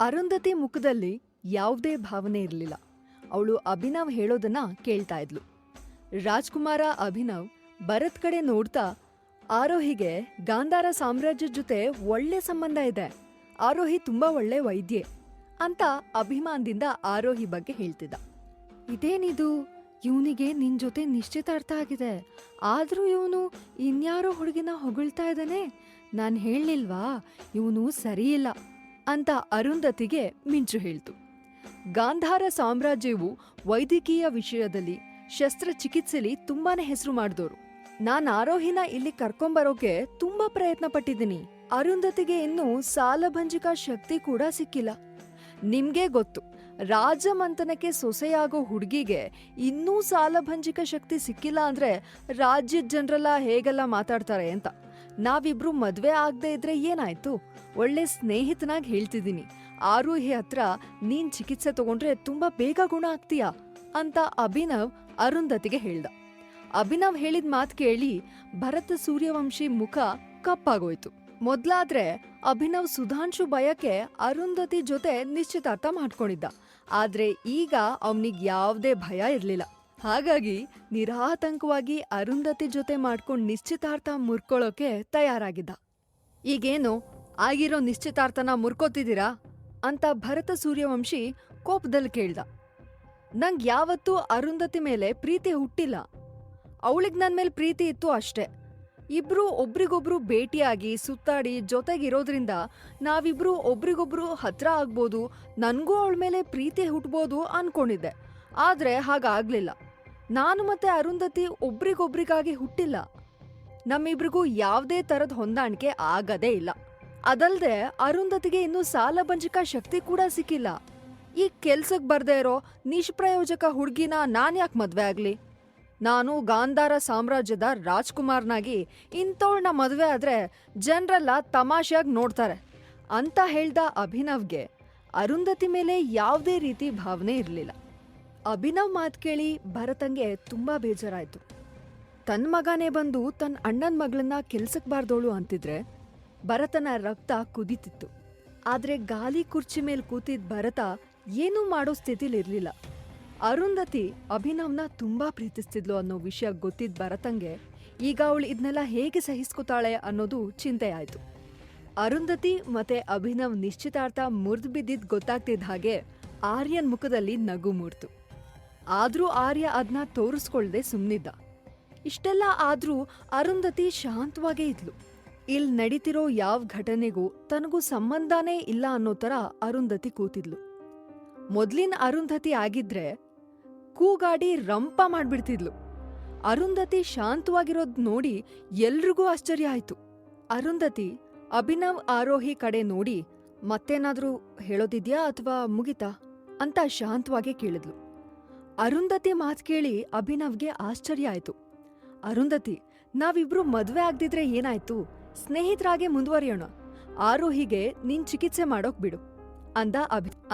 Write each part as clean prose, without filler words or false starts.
ಅರುಂಧತಿ ಮುಖದಲ್ಲಿ ಯಾವುದೇ ಭಾವನೆ ಇರಲಿಲ್ಲ. ಅವಳು ಅಭಿನವ್ ಹೇಳೋದನ್ನ ಕೇಳ್ತಾ ಇದ್ಲು. ರಾಜ್ಕುಮಾರ ಅಭಿನವ್ ಭರತ್ ಕಡೆ ನೋಡ್ತಾ, ಆರೋಹಿಗೆ ಗಾಂಧಾರ ಸಾಮ್ರಾಜ್ಯದ ಜೊತೆ ಒಳ್ಳೆ ಸಂಬಂಧ ಇದೆ, ಆರೋಹಿ ತುಂಬಾ ಒಳ್ಳೆ ವೈದ್ಯೆ ಅಂತ ಅಭಿಮಾನದಿಂದ ಆರೋಹಿ ಬಗ್ಗೆ ಹೇಳ್ತಿದ್ದ. ಇದೇನಿದು, ಇವನಿಗೆ ನಿನ್ ಜೊತೆ ನಿಶ್ಚಿತಾರ್ಥ ಆಗಿದೆ, ಆದ್ರೂ ಇವನು ಇನ್ಯಾರೋ ಹುಡುಗಿನ ಹೊಗಳ್ತಾ ಇದ್ದಾನೆ, ನಾನ್ ಹೇಳಲಿಲ್ವಾ ಇವನು ಸರಿಯಿಲ್ಲ ಅಂತ ಅರುಂಧತಿಗೆ ಮಿಂಚು ಹೇಳ್ತು. ಗಾಂಧಾರ ಸಾಮ್ರಾಜ್ಯವು ವೈದ್ಯಕೀಯ ವಿಷಯದಲ್ಲಿ ಶಸ್ತ್ರಚಿಕಿತ್ಸೆಲಿ ತುಂಬಾನೇ ಹೆಸರು ಮಾಡಿದವರು. ನಾನ್ ಆರೋಹಿನ ಇಲ್ಲಿ ಕರ್ಕೊಂಬರೋಕೆ ತುಂಬಾ ಪ್ರಯತ್ನ ಪಟ್ಟಿದ್ದೀನಿ. ಅರುಂಧತಿಗೆ ಇನ್ನೂ ಸಾಲಭಂಜಿಕ ಶಕ್ತಿ ಕೂಡ ಸಿಕ್ಕಿಲ್ಲ. ನಿಮ್ಗೆ ಗೊತ್ತು, ರಾಜಮಂತನಕ್ಕೆ ಸೊಸೆಯಾಗೋ ಹುಡುಗಿಗೆ ಇನ್ನೂ ಸಾಲಭಂಜಿಕ ಶಕ್ತಿ ಸಿಕ್ಕಿಲ್ಲ ಅಂದ್ರೆ ರಾಜ್ಯದ ಜನರೆಲ್ಲ ಹೇಗೆಲ್ಲ ಮಾತಾಡ್ತಾರೆ ಅಂತ. ನಾವಿಬ್ರು ಮದ್ವೆ ಆಗದೆ ಇದ್ರೆ ಏನಾಯ್ತು? ಒಳ್ಳೆ ಸ್ನೇಹಿತನಾಗಿ ಹೇಳ್ತಿದ್ದೀನಿ, ಆರೋಹಿ ಹತ್ರ ನೀನ್ ಚಿಕಿತ್ಸೆ ತಗೊಂಡ್ರೆ ತುಂಬಾ ಬೇಗ ಗುಣ ಆಗ್ತೀಯಾ ಅಂತ ಅಭಿನವ್ ಅರುಂಧತಿಗೆ ಹೇಳ್ದ. ಅಭಿನವ್ ಹೇಳಿದ ಮಾತು ಕೇಳಿ ಭರತ ಸೂರ್ಯವಂಶಿ ಮುಖ ಕಪ್ಪಾಗೋಯ್ತು. ಮೊದ್ಲಾದ್ರೆ ಅಭಿನವ್ ಸುಧಾಂಶು ಭಯಕ್ಕೆ ಅರುಂಧತಿ ಜೊತೆ ನಿಶ್ಚಿತಾರ್ಥ ಮಾಡ್ಕೊಂಡಿದ್ದ. ಆದ್ರೆ ಈಗ ಅವನಿಗ್ ಯಾವ್ದೇ ಭಯ ಇರ್ಲಿಲ್ಲ. ಹಾಗಾಗಿ ನಿರಾತಂಕವಾಗಿ ಅರುಂಧತಿ ಜೊತೆ ಮಾಡ್ಕೊಂಡ್ ನಿಶ್ಚಿತಾರ್ಥ ಮುರ್ಕೊಳ್ಳೋಕೆ ತಯಾರಾಗಿದ್ದ. ಈಗೇನು ಆಗಿರೋ ನಿಶ್ಚಿತಾರ್ಥನ ಮುರ್ಕೋತಿದ್ದೀರಾ ಅಂತ ಭರತ ಸೂರ್ಯವಂಶಿ ಕೋಪದಲ್ಲಿ ಕೇಳ್ದ. ನಂಗ್ ಯಾವತ್ತೂ ಅರುಂಧತಿ ಮೇಲೆ ಪ್ರೀತಿ ಹುಟ್ಟಿಲ್ಲ, ಅವಳಿಗ್ ನನ್ ಮೇಲೆ ಪ್ರೀತಿ ಇತ್ತು ಅಷ್ಟೇ. ಇಬ್ರು ಒಬ್ರಿಗೊಬ್ರು ಭೇಟಿಯಾಗಿ ಸುತ್ತಾಡಿ ಜೊತೆಗಿರೋದ್ರಿಂದ ನಾವಿಬ್ರು ಒಬ್ರಿಗೊಬ್ರು ಹತ್ರ ಆಗ್ಬೋದು, ನನ್ಗೂ ಅವಳ ಮೇಲೆ ಪ್ರೀತಿ ಹುಟ್ಬೋದು ಅನ್ಕೊಂಡಿದ್ದೆ. ಆದ್ರೆ ಹಾಗಾಗ್ಲಿಲ್ಲ. ನಾನು ಮತ್ತೆ ಅರುಂಧತಿ ಒಬ್ರಿಗೊಬ್ರಿಗಾಗಿ ಹುಟ್ಟಿಲ್ಲ. ನಮ್ಮಿಬ್ರಿಗೂ ಯಾವ್ದೇ ತರದ್ ಹೊಂದಾಣಿಕೆ ಆಗದೇ ಇಲ್ಲ. ಅದಲ್ದೆ ಅರುಂಧತಿಗೆ ಇನ್ನೂ ಸಾಲಭಂಜಿಕ ಶಕ್ತಿ ಕೂಡ ಸಿಕ್ಕಿಲ್ಲ. ಈ ಕೆಲ್ಸಕ್ ಬರ್ದೇ ಇರೋ ನಿಷ್ಪ್ರಯೋಜಕ ಹುಡ್ಗಿನ ನಾನ್ಯಾಕ್ ಮದ್ವೆ ಆಗ್ಲಿ? ನಾನು ಗಾಂಧಾರ ಸಾಮ್ರಾಜ್ಯದ ರಾಜ್ಕುಮಾರ್ನಾಗಿ ಇಂಥವಳನ್ನ ಮದ್ವೆ ಆದ್ರೆ ಜನರೆಲ್ಲ ತಮಾಷೆಯಾಗಿ ನೋಡ್ತಾರೆ ಅಂತ ಹೇಳ್ದ ಅಭಿನವ್ಗೆ ಅರುಂಧತಿ ಮೇಲೆ ಯಾವುದೇ ರೀತಿ ಭಾವನೆ ಇರಲಿಲ್ಲ. ಅಭಿನವ್ ಮಾತ್ ಕೇಳಿ ಭರತಂಗೆ ತುಂಬಾ ಬೇಜಾರಾಯ್ತು. ತನ್ನ ಮಗನೇ ಬಂದು ತನ್ನ ಅಣ್ಣನ ಮಗಳನ್ನ ಕೆಲ್ಸಕ್ ಬಾರ್ದೋಳು ಅಂತಿದ್ರೆ ಭರತನ ರಕ್ತ ಕುದೀತಿತ್ತು. ಆದ್ರೆ ಗಾಲಿ ಕುರ್ಚಿ ಮೇಲೆ ಕೂತಿದ್ ಭರತ ಏನೂ ಮಾಡೋ ಸ್ಥಿತಿಲಿರ್ಲಿಲ್ಲ. ಅರುಂಧತಿ ಅಭಿನವ್ನ ತುಂಬಾ ಪ್ರೀತಿಸ್ತಿದ್ಲು ಅನ್ನೋ ವಿಷಯ ಗೊತ್ತಿದ್ದ ಭರತಂಗೆ ಈಗ ಅವಳು ಇದನ್ನೆಲ್ಲ ಹೇಗೆ ಸಹಿಸ್ಕೊತಾಳೆ ಅನ್ನೋದು ಚಿಂತೆ ಆಯ್ತು. ಅರುಂಧತಿ ಮತ್ತೆ ಅಭಿನವ್ ನಿಶ್ಚಿತಾರ್ಥ ಮುರಿದು ಬಿದ್ದಿದ್ ಗೊತ್ತಾಗ್ತಿದ್ದ ಹಾಗೆ ಆರ್ಯನ್ ಮುಖದಲ್ಲಿ ನಗು ಮೂಡ್ತು. ಆದ್ರೂ ಆರ್ಯ ಅದನ್ನ ತೋರಿಸ್ಕೊಳ್ದೆ ಸುಮ್ನಿದ್ದ. ಇಷ್ಟೆಲ್ಲ ಆದ್ರೂ ಅರುಂಧತಿ ಶಾಂತವಾಗೇ ಇದ್ಲು. ಇಲ್ ನಡೀತಿರೋ ಯಾವ ಘಟನೆಗೂ ತನಗೂ ಸಂಬಂಧನೇ ಇಲ್ಲ ಅನ್ನೋ ತರ ಅರುಂಧತಿ ಕೂತಿದ್ಲು. ಮೊದ್ಲಿನ ಅರುಂಧತಿ ಆಗಿದ್ರೆ ಕೂಗಾಡಿ ರಂಪ ಮಾಡ್ಬಿಡ್ತಿದ್ಲು. ಅರುಂಧತಿ ಶಾಂತವಾಗಿರೋದ್ ನೋಡಿ ಎಲ್ರಿಗೂ ಆಶ್ಚರ್ಯ ಆಯ್ತು. ಅರುಂಧತಿ ಅಭಿನವ್ ಆರೋಹಿ ಕಡೆ ನೋಡಿ, ಮತ್ತೇನಾದ್ರೂ ಹೇಳೋದಿದ್ಯಾ ಅಥವಾ ಮುಗಿತಾ ಅಂತ ಶಾಂತವಾಗಿ ಕೇಳಿದ್ಲು. ಅರುಂಧತಿ ಮಾತ್ ಕೇಳಿ ಅಭಿನವ್ಗೆ ಆಶ್ಚರ್ಯ ಆಯ್ತು. ಅರುಂಧತಿ, ನಾವಿಬ್ರು ಮದ್ವೆ ಆಗ್ದಿದ್ರೆ ಏನಾಯ್ತು, ಸ್ನೇಹಿತರಾಗೆ ಮುಂದುವರಿಯೋಣ, ಆರೋಹಿಗೆ ನೀನ್ ಚಿಕಿತ್ಸೆ ಮಾಡೋಕ್ ಬಿಡು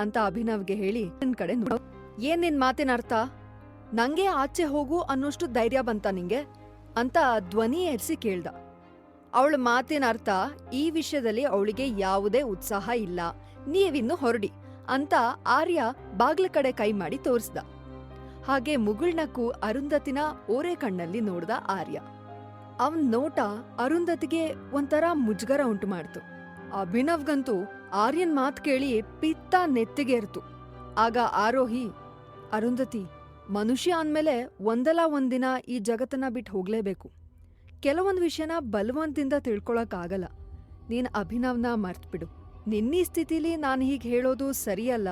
ಅಂತ ಅಭಿನವ್ಗೆ ಹೇಳಿ ನಿನ್ ಕಡೆ ನೋಡೋ. ಏನ್ ನಿನ್ ಮಾತಿನ ಅರ್ಥ? ನಂಗೆ ಆಚೆ ಹೋಗು ಅನ್ನೋಷ್ಟು ಧೈರ್ಯ ಬಂತ ನಿಂಗೆ ಅಂತ ಧ್ವನಿ ಏರ್ಸಿ ಕೇಳ್ದ. ಅವಳ ಮಾತಿನ ಅರ್ಥ ಈ ವಿಷಯದಲ್ಲಿ ಅವಳಿಗೆ ಯಾವುದೇ ಉತ್ಸಾಹ ಇಲ್ಲ, ನೀವಿನ್ನು ಹೊರಡಿ ಅಂತ ಆರ್ಯ ಬಾಗ್ಲ ಕಡೆ ಕೈ ಮಾಡಿ ತೋರಿಸ್ದ. ಹಾಗೆ ಮುಗುಳ್ನಕ್ಕೂ ಅರುಂಧತಿನ ಓರೆ ಕಣ್ಣಲ್ಲಿ ನೋಡ್ದ ಆರ್ಯ. ಅವನ್ ನೋಟ ಅರುಂಧತಿಗೆ ಒಂಥರ ಮುಜುಗರ ಉಂಟು ಮಾಡ್ತು. ಅಭಿನವ್ಗಂತೂ ಆರ್ಯನ್ ಮಾತ್ ಕೇಳಿ ಪಿತ್ತ ನೆತ್ತಿಗೇರ್ತು. ಆಗ ಆರೋಹಿ, ಅರುಂಧತಿ, ಮನುಷ್ಯ ಅಂದ್ಮೇಲೆ ಒಂದಲ್ಲ ಒಂದಿನ ಈ ಜಗತ್ತನ್ನ ಬಿಟ್ಟು ಹೋಗ್ಲೇಬೇಕು. ಕೆಲವೊಂದ್ ವಿಷಯನ ಬಲವಂತದಿಂದ ತಿಳ್ಕೊಳಕ್ಕಾಗಲ್ಲ. ನೀನ್ ಅಭಿನವ್ನ ಮರ್ತ್ಬಿಡು. ನಿನ್ನೀ ಸ್ಥಿತಿಲಿ ನಾನ್ ಹೀಗ್ ಹೇಳೋದು ಸರಿಯಲ್ಲ,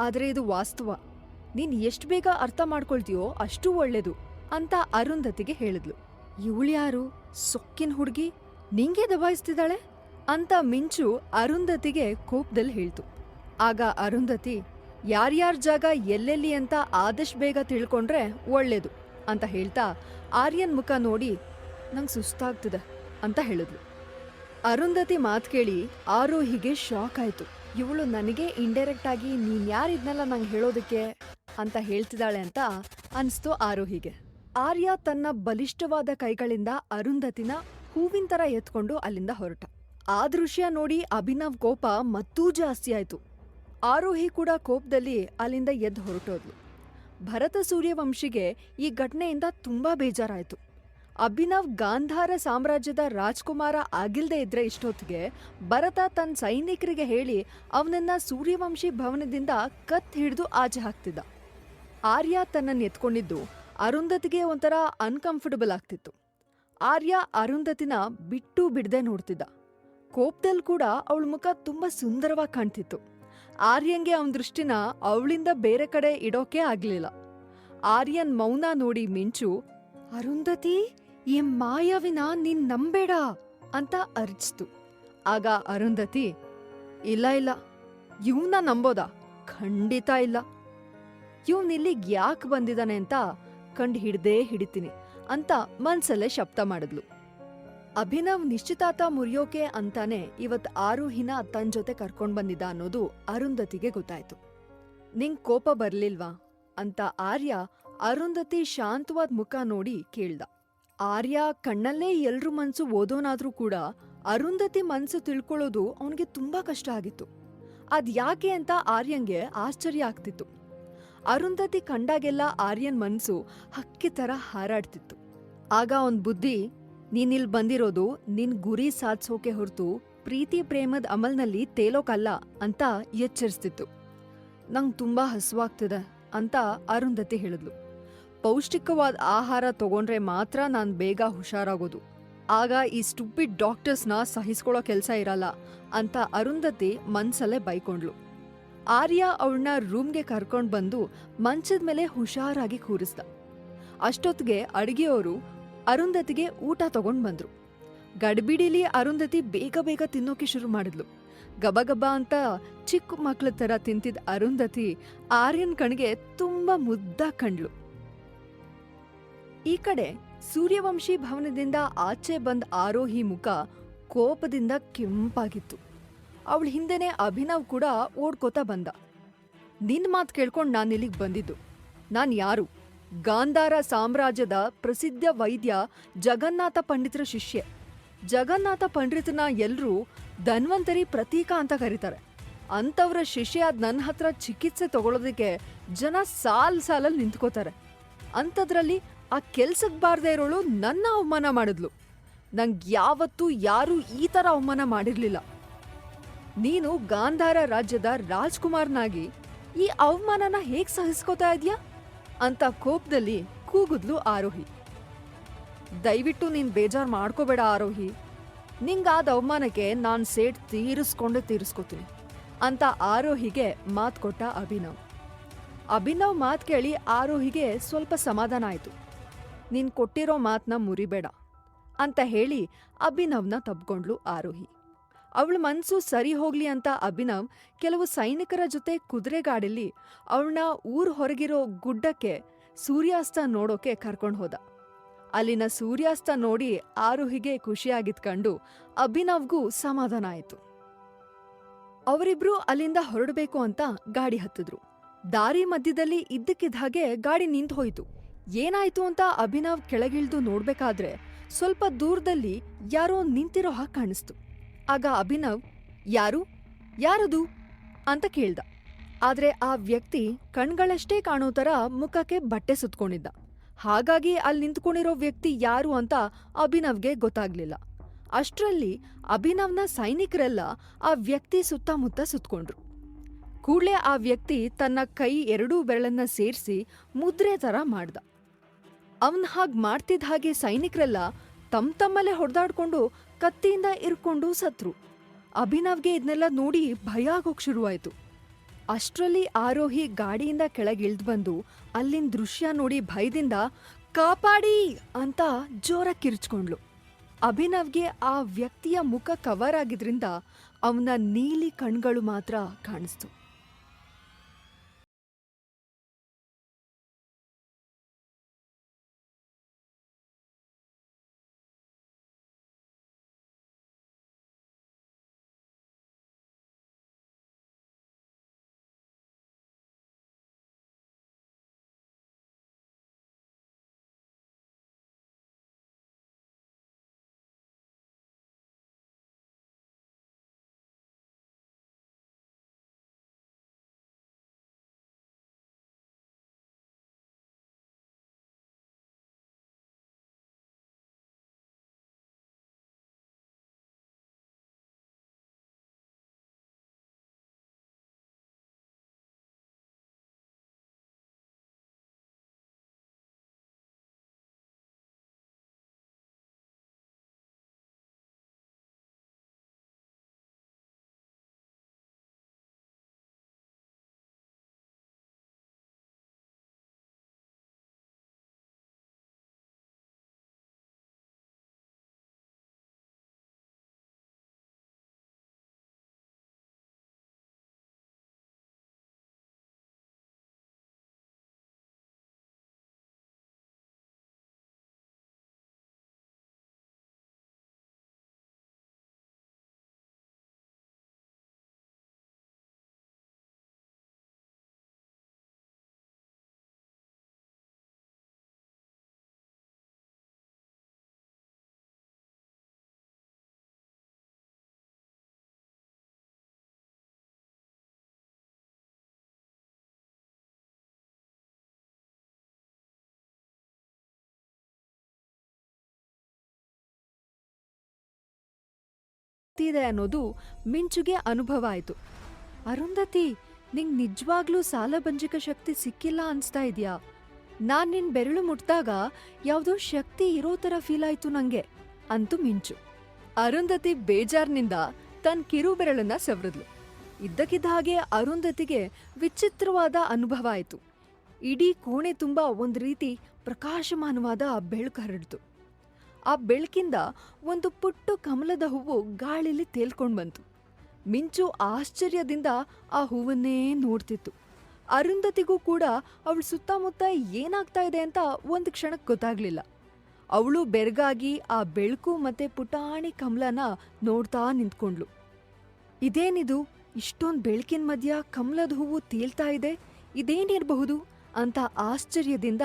ಆದ್ರೆ ಇದು ವಾಸ್ತವ. ನೀನ್ ಎಷ್ಟ್ ಬೇಗ ಅರ್ಥ ಮಾಡ್ಕೊಳ್ತೀಯೋ ಅಷ್ಟೂ ಒಳ್ಳೇದು ಅಂತ ಅರುಂಧತಿಗೆ ಹೇಳಿದ್ಲು. ಇವಳ್ಯಾರು, ಸೊಕ್ಕಿನ ಹುಡ್ಗಿ, ನಿಂಗೆ ದಬಾಯಿಸ್ತಿದ್ದಾಳೆ ಅಂತ ಮಿಂಚು ಅರುಂಧತಿಗೆ ಕೋಪದಲ್ಲಿ ಹೇಳ್ತು. ಆಗ ಅರುಂಧತಿ, ಯಾರ್ಯಾರ್ ಜಾಗ ಎಲ್ಲೆಲ್ಲಿ ಅಂತ ಆದಷ್ಟು ಬೇಗ ತಿಳ್ಕೊಂಡ್ರೆ ಒಳ್ಳೇದು ಅಂತ ಹೇಳ್ತಾ ಆರ್ಯನ್ ಮುಖ ನೋಡಿ, ನಂಗ್ ಸುಸ್ತಾಗ್ತಿದೆ ಅಂತ ಹೇಳಿದ್ಲು. ಅರುಂಧತಿ ಮಾತ್ ಕೇಳಿ ಆರೋಹಿಗೆ ಶಾಕ್ ಆಯ್ತು. ಇವಳು ನನಗೆ ಇಂಡೈರೆಕ್ಟ್ ಆಗಿ ನೀನ್ ಯಾರಿದ್ನೆಲ್ಲ ನಂಗೆ ಹೇಳೋದಕ್ಕೆ ಅಂತ ಹೇಳ್ತಿದ್ದಾಳೆ ಅಂತ ಅನ್ಸ್ತು ಆರೋಹಿಗೆ. ಆರ್ಯ ತನ್ನ ಬಲಿಷ್ಠವಾದ ಕೈಗಳಿಂದ ಅರುಂಧತಿನ ಹೂವಿನ ತರ ಎತ್ಕೊಂಡು ಅಲ್ಲಿಂದ ಹೊರಟ. ಆ ದೃಶ್ಯ ನೋಡಿ ಅಭಿನವ್ ಕೋಪ ಮತ್ತೂ ಜಾಸ್ತಿ ಆಯ್ತು. ಆರೋಹಿ ಕೂಡ ಕೋಪದಲ್ಲಿ ಅಲ್ಲಿಂದ ಎದ್ದು ಹೊರಟೋದ್ಲು. ಭರತ ಸೂರ್ಯವಂಶಿಗೆ ಈ ಘಟನೆಯಿಂದ ತುಂಬಾ ಬೇಜಾರಾಯ್ತು. ಅಭಿನವ್ ಗಾಂಧಾರ ಸಾಮ್ರಾಜ್ಯದ ರಾಜ್ಕುಮಾರ ಆಗಿಲ್ದೇ ಇದ್ರೆ ಇಷ್ಟೊತ್ತಿಗೆ ಭರತ ತನ್ನ ಸೈನಿಕರಿಗೆ ಹೇಳಿ ಅವನನ್ನ ಸೂರ್ಯವಂಶಿ ಭವನದಿಂದ ಕತ್ ಹಿಡಿದು ಆಚೆ ಹಾಕ್ತಿದ್ದ. ಆರ್ಯ ತನ್ನನ್ನು ಎತ್ಕೊಂಡಿದ್ದು ಅರುಂಧತಿಗೆ ಒಂಥರ ಅನ್ಕಂಫರ್ಟಬಲ್ ಆಗ್ತಿತ್ತು. ಆರ್ಯ ಅರುಂಧತಿನ ಬಿಟ್ಟು ಬಿಡದೆ ನೋಡ್ತಿದ್ದ. ಕೋಪದಲ್ಲಿ ಕೂಡ ಅವಳ ಮುಖ ತುಂಬಾ ಸುಂದರವಾಗಿ ಕಾಣ್ತಿತ್ತು. ಆರ್ಯನ್ಗೆ ಅವನ ದೃಷ್ಟಿನ ಅವಳಿಂದ ಬೇರೆ ಕಡೆ ಇಡೋಕೆ ಆಗ್ಲಿಲ್ಲ. ಆರ್ಯನ್ ಮೌನ ನೋಡಿ ಮಿಂಚು, ಅರುಂಧತಿ, ಈ ಮಾಯವಿನ ನೀನ್ ನಂಬೇಡ ಅಂತ ಅರ್ಜಿಸ್ತು. ಆಗ ಅರುಂಧತಿ, ಇಲ್ಲ ಇಲ್ಲ, ಇವನ್ನ ನಂಬೋದಾ? ಖಂಡಿತ ಇಲ್ಲ. ಇಲ್ಲಿಗ್ ಯಾಕೆ ಬಂದಿದ್ದಾನೆ ಅಂತ ಕಂಡು ಹಿಡ್ದೇ ಹಿಡಿತೀನಿ ಅಂತ ಮನ್ಸಲ್ಲೇ ಶಬ್ದ ಮಾಡಿದ್ಲು. ಅಭಿನವ್ ನಿಶ್ಚಿತಾರ್ಥ ಮುರಿಯೋಕೆ ಅಂತಾನೆ ಇವತ್ ಆರೋಹಿನ ತನ್ ಜೊತೆ ಕರ್ಕೊಂಡ್ ಬಂದಿದ್ದ ಅನ್ನೋದು ಅರುಂಧತಿಗೆ ಗೊತ್ತಾಯ್ತು. ನಿಂಗ್ ಕೋಪ ಬರ್ಲಿಲ್ವಾ ಅಂತ ಆರ್ಯ ಅರುಂಧತಿ ಶಾಂತವಾದ ಮುಖ ನೋಡಿ ಕೇಳ್ದ. ಆರ್ಯ ಕಣ್ಣಲ್ಲೇ ಎಲ್ರೂ ಮನ್ಸು ಓದೋನಾದ್ರೂ ಕೂಡ ಅರುಂಧತಿ ಮನ್ಸು ತಿಳ್ಕೊಳ್ಳೋದು ಅವನಿಗೆ ತುಂಬಾ ಕಷ್ಟ ಆಗಿತ್ತು. ಅದ್ ಯಾಕೆ ಅಂತ ಆರ್ಯನ್ಗೆ ಆಶ್ಚರ್ಯ ಆಗ್ತಿತ್ತು. ಅರುಂಧತಿ ಕಂಡಾಗೆಲ್ಲ ಆರ್ಯನ್ ಮನ್ಸು ಹಕ್ಕಿ ತರ ಹಾರಾಡ್ತಿತ್ತು. ಆಗ ಅವನ್ ಬುದ್ಧಿ, ನೀನಿಲ್ ಬಂದಿರೋದು ನಿನ್ ಗುರಿ ಸಾಧ್ಸೋಕೆ ಹೊರತು ಪ್ರೀತಿ ಪ್ರೇಮದ ಅಮಲ್ನಲ್ಲಿ ತೇಲೋಕಲ್ಲ ಅಂತ ಎಚ್ಚರಿಸ್ತಿತ್ತು. ನಂಗ್ ತುಂಬಾ ಹಸುವಾಗ್ತಿದೆ ಅಂತ ಅರುಂಧತಿ ಹೇಳಿದ್ಲು. ಪೌಷ್ಟಿಕವಾದ ಆಹಾರ ತಗೊಂಡ್ರೆ ಮಾತ್ರ ನಾನ್ ಬೇಗ ಹುಷಾರಾಗೋದು. ಆಗ ಈ ಸ್ಟುಪಿಡ್ ಡಾಕ್ಟರ್ಸ್ನ ಸಹಿಸ್ಕೊಳ್ಳೋ ಕೆಲ್ಸ ಇರಲ್ಲ ಅಂತ ಅರುಂಧತಿ ಮನ್ಸಲ್ಲೇ ಬೈಕೊಂಡ್ಲು. ಆರ್ಯ ಅವಳನ್ನ ರೂಮ್ಗೆ ಕರ್ಕೊಂಡ್ ಬಂದು ಮಂಚದ ಮೇಲೆ ಹುಷಾರಾಗಿ ಕೂರಿಸ್ದ. ಅಷ್ಟೊತ್ತಿಗೆ ಅಡ್ಗೆಯವರು ಅರುಂಧತಿಗೆ ಊಟ ತಗೊಂಡ್ ಬಂದ್ರು. ಗಡ್ಬಿಡಿಲಿ ಅರುಂಧತಿ ಬೇಗ ಬೇಗ ತಿನ್ನೋಕೆ ಶುರು ಮಾಡಿದ್ಲು. ಗಬಗಬ ಅಂತ ಚಿಕ್ಕ ಮಕ್ಳ ತರ ತಿಂತಿದ್ ಅರುಂಧತಿ ಆರ್ಯನ್ ಕಣ್ಗೆ ತುಂಬಾ ಮುದ್ದಾಗ್ ಕಂಡ್ಲು. ಈ ಕಡೆ ಸೂರ್ಯವಂಶಿ ಭವನದಿಂದ ಆಚೆ ಬಂದ್ ಆರೋಹಿ ಮುಖ ಕೋಪದಿಂದ ಕೆಂಪಾಗಿತ್ತು. ಅವಳ ಹಿಂದೆನೆ ಅಭಿನವ್ ಕೂಡ ಓಡ್ಕೋತಾ ಬಂದ. ನಿನ್ ಮಾತ್ ಕೇಳ್ಕೊಂಡ್ ನಾನಿಲ್ಲಿಗ್ ಬಂದಿದ್ದು. ನಾನ್ ಯಾರು? ಗಾಂಧಾರ ಸಾಮ್ರಾಜ್ಯದ ಪ್ರಸಿದ್ಧ ವೈದ್ಯ ಜಗನ್ನಾಥ ಪಂಡಿತರ ಶಿಷ್ಯೆ. ಜಗನ್ನಾಥ ಪಂಡಿತನ ಎಲ್ರೂ ಧನ್ವಂತರಿ ಪ್ರತೀಕ ಅಂತ ಕರೀತಾರೆ. ಅಂತವ್ರ ಶಿಷ್ಯಾದ್ ನನ್ನ ಹತ್ರ ಚಿಕಿತ್ಸೆ ತಗೊಳ್ಳೋದಕ್ಕೆ ಜನ ಸಾಲಲ್ಲಿ ನಿಂತ್ಕೋತಾರೆ. ಅಂಥದ್ರಲ್ಲಿ ಆ ಕೆಲ್ಸಕ್ ಬಾರ್ದೇ ಇರೋಳು ನನ್ನ ಅವಮಾನ ಮಾಡಿದ್ಲು. ನಂಗ್ ಯಾವತ್ತೂ ಯಾರೂ ಈ ತರ ಅವಮಾನ ಮಾಡಿರ್ಲಿಲ್ಲ. ನೀನು ಗಾಂಧಾರ ರಾಜ್ಯದ ರಾಜ್ಕುಮಾರ್ನಾಗಿ ಈ ಅವಮಾನನ ಹೇಗ್ ಸಹಿಸ್ಕೋತಾ ಇದ್ಯಾ ಅಂತ ಕೋಪದಲ್ಲಿ ಕೂಗುದ್ಲು ಆರೋಹಿ. ದಯವಿಟ್ಟು ನೀನ್ ಬೇಜಾರ್ ಮಾಡ್ಕೋಬೇಡ ಆರೋಹಿ. ನಿಂಗಾದ ಅವಮಾನಕ್ಕೆ ನಾನ್ ಸೇಡ್ ತೀರಿಸ್ಕೋತೀನಿ ಅಂತ ಆರೋಹಿಗೆ ಮಾತ್ ಕೊಟ್ಟ ಅಭಿನವ್. ಅಭಿನವ್ ಮಾತ್ ಕೇಳಿ ಆರೋಹಿಗೆ ಸ್ವಲ್ಪ ಸಮಾಧಾನ ಆಯ್ತು. ನೀನ್ ಕೊಟ್ಟಿರೋ ಮಾತ್ನ ಮುರಿಬೇಡ ಅಂತ ಹೇಳಿ ಅಭಿನವ್ನ ತಬ್ಕೊಂಡ್ಲು ಆರೋಹಿ. ಅವಳ ಮನ್ಸು ಸರಿ ಹೋಗ್ಲಿ ಅಂತ ಅಭಿನವ್ ಕೆಲವು ಸೈನಿಕರ ಜೊತೆ ಕುದುರೆಗಾಡಿಲಿ ಅವಳನ್ನ ಊರ್ ಹೊರಗಿರೋ ಗುಡ್ಡಕ್ಕೆ ಸೂರ್ಯಾಸ್ತ ನೋಡೋಕೆ ಕರ್ಕೊಂಡ್ ಹೋದ. ಅಲ್ಲಿನ ಸೂರ್ಯಾಸ್ತ ನೋಡಿ ಆರೋಹಿಗೆ ಖುಷಿಯಾಗಿದ್ ಕಂಡು ಅಭಿನವ್ಗೂ ಸಮಾಧಾನ ಆಯ್ತು. ಅವರಿಬ್ರು ಅಲ್ಲಿಂದ ಹೊರಡಬೇಕು ಅಂತ ಗಾಡಿ ಹತ್ತಿದ್ರು. ದಾರಿ ಮಧ್ಯದಲ್ಲಿ ಇದ್ದಕ್ಕಿದ್ದ ಹಾಗೆ ಗಾಡಿ ನಿಂತು ಹೋಯ್ತು. ಏನಾಯ್ತು ಅಂತ ಅಭಿನವ್ ಕೆಳಗಿಳ್ದು ನೋಡ್ಬೇಕಾದ್ರೆ ಸ್ವಲ್ಪ ದೂರದಲ್ಲಿ ಯಾರೋ ನಿಂತಿರೋ ಹಾಗೆ ಕಾಣಿಸ್ತು. ಆಗ ಅಭಿನವ್, ಯಾರದು ಅಂತ ಕೇಳ್ದ. ಆದ್ರೆ ಆ ವ್ಯಕ್ತಿ ಕಣ್ಗಳಷ್ಟೇ ಕಾಣೋ ತರ ಮುಖಕ್ಕೆ ಬಟ್ಟೆ ಸುತ್ಕೊಂಡಿದ್ದ. ಹಾಗಾಗಿ ಅಲ್ಲಿ ನಿಂತ್ಕೊಂಡಿರೋ ವ್ಯಕ್ತಿ ಯಾರು ಅಂತ ಅಭಿನವ್ಗೆ ಗೊತ್ತಾಗ್ಲಿಲ್ಲ. ಅಷ್ಟ್ರಲ್ಲಿ ಅಭಿನವ್ನ ಸೈನಿಕರೆಲ್ಲ ಆ ವ್ಯಕ್ತಿ ಸುತ್ತಮುತ್ತ ಸುತ್ಕೊಂಡ್ರು. ಕೂಡ್ಲೇ ಆ ವ್ಯಕ್ತಿ ತನ್ನ ಕೈ ಎರಡೂ ಬೆರಳನ್ನ ಸೇರಿಸಿ ಮುದ್ರೆ ತರ ಮಾಡ್ದ. ಅವನ್ ಹಾಗ್ ಮಾಡ್ತಿದ್ದ ಹಾಗೆ ಸೈನಿಕರೆಲ್ಲ ತಮ್ಮಲ್ಲೇ ಹೊಡೆದಾಡ್ಕೊಂಡು ಕತ್ತಿಯಿಂದ ಇರ್ಕೊಂಡು ಸತ್ರು. ಅಭಿನವ್ಗೆ ಇದನ್ನೆಲ್ಲ ನೋಡಿ ಭಯ ಆಗೋಕ್ ಶುರುವಾಯ್ತು. ಅಷ್ಟ್ರಲ್ಲಿ ಆರೋಹಿ ಗಾಡಿಯಿಂದ ಕೆಳಗಿಳ್ದು ಬಂದು ಅಲ್ಲಿನ ದೃಶ್ಯ ನೋಡಿ ಭಯದಿಂದ ಕಾಪಾಡಿ ಅಂತ ಜೋರ ಕಿರ್ಚ್ಕೊಂಡ್ಲು. ಅಭಿನವ್ಗೆ ಆ ವ್ಯಕ್ತಿಯ ಮುಖ ಕವರ್ ಆಗಿದ್ರಿಂದ ಅವನ ನೀಲಿ ಕಣ್ಗಳು ಮಾತ್ರ ಕಾಣಿಸ್ತು. ಶಕ್ತಿ ಇದೆ ಅನ್ನೋದು ಮಿಂಚುಗೆ ಅನುಭವ ಆಯ್ತು. ಅರುಂಧತಿ, ನಿಂಗ್ ನಿಜವಾಗ್ಲೂ ಸಾಲಭಂಜಿಕ ಶಕ್ತಿ ಸಿಕ್ಕಿಲ್ಲ ಅನ್ಸ್ತಾ ಇದ್ಯಾ? ನಾನ್ ನಿನ್ ಬೆರಳು ಮುಟ್ದಾಗ ಯಾವ್ದೋ ಶಕ್ತಿ ಇರೋ ತರ ಫೀಲ್ ಆಯ್ತು ನಂಗೆ ಅಂತು ಮಿಂಚು. ಅರುಂಧತಿ ಬೇಜಾರ್ನಿಂದ ತನ್ನ ಕಿರು ಬೆರಳನ್ನ ಸವರಿದ್ಲು. ಇದ್ದಕ್ಕಿದ್ದ ಹಾಗೆ ಅರುಂಧತಿಗೆ ವಿಚಿತ್ರವಾದ ಅನುಭವ ಆಯ್ತು. ಇಡೀ ಕೋಣೆ ತುಂಬ ಒಂದ್ ರೀತಿ ಪ್ರಕಾಶಮಾನವಾದ ಬೆಳಕು ಹರಡ್ತು. ಆ ಬೆಳಕಿಂದ ಒಂದು ಪುಟ್ಟ ಕಮಲದ ಹೂವು ಗಾಳಿಲಿ ತೇಲ್ಕೊಂಡ್ ಬಂತು. ಮಿಂಚು ಆಶ್ಚರ್ಯದಿಂದ ಆ ಹೂವನ್ನೇ ನೋಡ್ತಿತ್ತು. ಅರುಂಧತಿಗೂ ಕೂಡ ಅವಳ ಸುತ್ತಮುತ್ತ ಏನಾಗ್ತಾ ಇದೆ ಅಂತ ಒಂದು ಕ್ಷಣಕ್ಕೆ ಗೊತ್ತಾಗ್ಲಿಲ್ಲ. ಅವಳು ಬೆರಗಾಗಿ ಆ ಬೆಳಕು ಮತ್ತೆ ಪುಟಾಣಿ ಕಮಲನ ನೋಡ್ತಾ ನಿಂತ್ಕೊಂಡ್ಲು. ಇದೇನಿದು, ಇಷ್ಟೊಂದ್ ಬೆಳಕಿನ ಮಧ್ಯ ಕಮಲದ ಹೂವು ತೇಲ್ತಾ ಇದೆ, ಇದೇನಿರಬಹುದು ಅಂತ ಆಶ್ಚರ್ಯದಿಂದ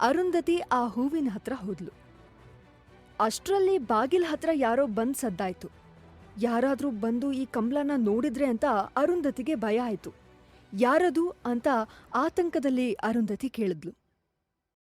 ಅರುಂಧತಿ ಆ ಹೂವಿನ ಹತ್ರ ಹೋದ್ಲು. ಅಷ್ಟ್ರಲ್ಲಿ ಬಾಗಿಲ ಹತ್ರ ಯಾರೋ ಬಂದ್ ಸದ್ದಾಯ್ತು. ಯಾರಾದ್ರೂ ಬಂದು ಈ ಕಮಲನ ನೋಡಿದ್ರೆ ಅಂತ ಅರುಂಧತಿಗೆ ಭಯ ಆಯ್ತು. ಯಾರದು ಅಂತ ಆತಂಕದಲ್ಲಿ ಅರುಂಧತಿ ಕೇಳಿದ್ಲು.